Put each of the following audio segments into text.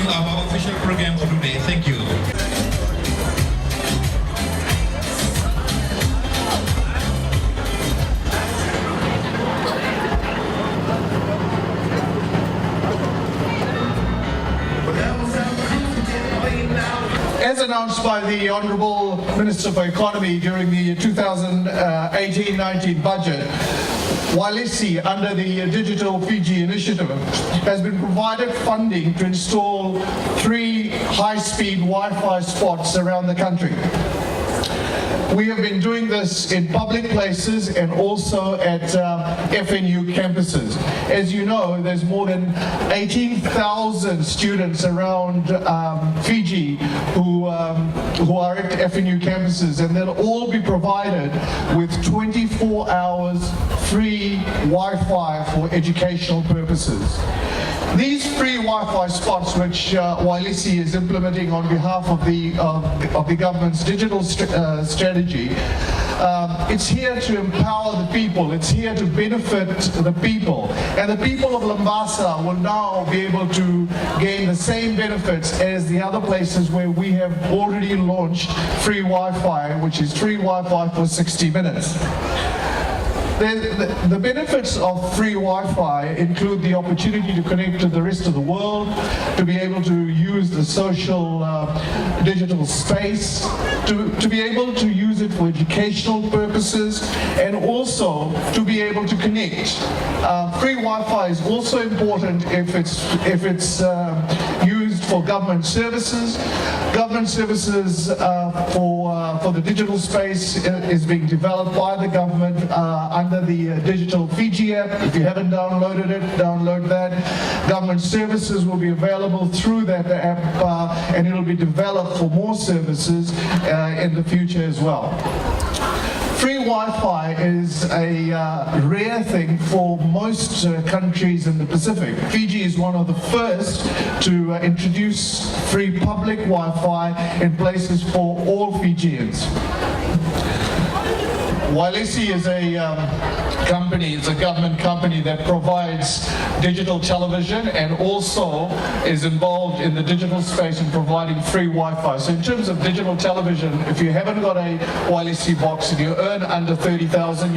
Our official program for today. Thank you. As announced by the Honourable Minister for Economy during the 2018-19 budget, Walesi, under the Digital Fiji initiative, has been provided funding to install 3 high-speed Wi-Fi spots around the country. We have been doing this in public places and also at FNU campuses. As you know, there's more than 18,000 students around Fiji who are at FNU campuses, and they'll all be provided with 24 hours free Wi-Fi for educational purposes. These free Wi-Fi spots, which Walesi is implementing on behalf of the government's digital strategy, it's here to empower the people, it's here to benefit the people, and the people of Labasa will now be able to gain the same benefits as the other places where we have already launched free Wi-Fi, which is free Wi-Fi for 60 minutes. The benefits of free Wi-Fi include the opportunity to connect to the rest of the world, to be able to use the social digital space, to be able to use it for educational purposes, and also to be able to connect. Free Wi-Fi is also important if it's used for government services. Government services for the digital space is being developed by the government under the Digital Fiji app. If you haven't downloaded it, download that. Government services will be available through that app, and it'll be developed for more services in the future as well. Free Wi-Fi is a rare thing for most countries in the Pacific. Fiji is one of the first to introduce free public Wi-Fi in places for all Fijians. Walesi is a company, it's a government company that provides digital television and also is involved in the digital space in providing free Wi-Fi. So in terms of digital television, if you haven't got a Walesi box and you earn under 30,000,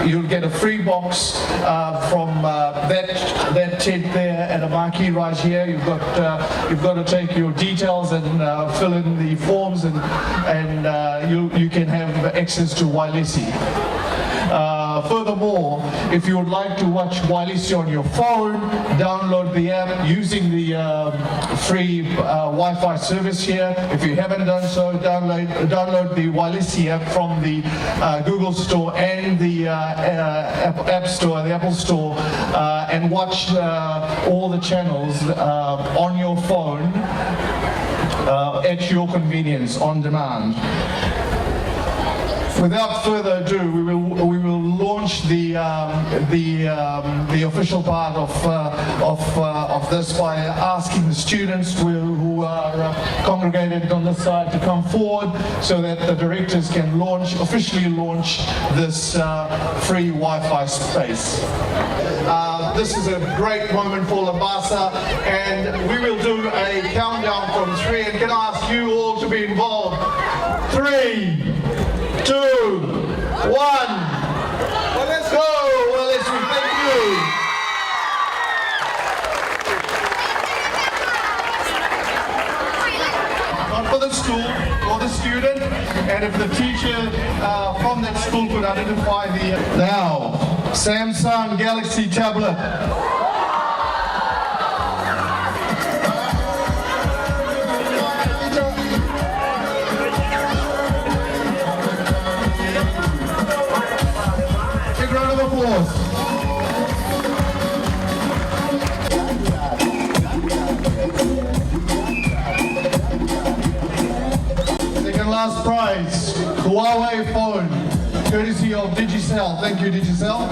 you'll get a free box from that tent there at a marquee right here. You've got to take your details and fill in the forms, and you can have access to Walesi. Furthermore, if you would like to watch Walesi on your phone, download the app using the free Wi-Fi service here. If you haven't done so, download the Walesi app from the Google Store and the App Store, the Apple Store, and watch all the channels on your phone at your convenience, on demand. Without further ado, we will launch the official part of this by asking the students who are congregated on this side to come forward so that the directors can officially launch this free Wi-Fi space. This is a great moment for Labasa, and we will do a countdown from 3. And can I ask you all to be involved? 3, 2, 1. Well, let's go, Walesi. Thank you. Not for the school, for the student, and if the teacher from that school could identify the... Now, Samsung Galaxy tablet. Big round of applause. Second last prize, Huawei phone, courtesy of Digicel. Thank you, Digicel.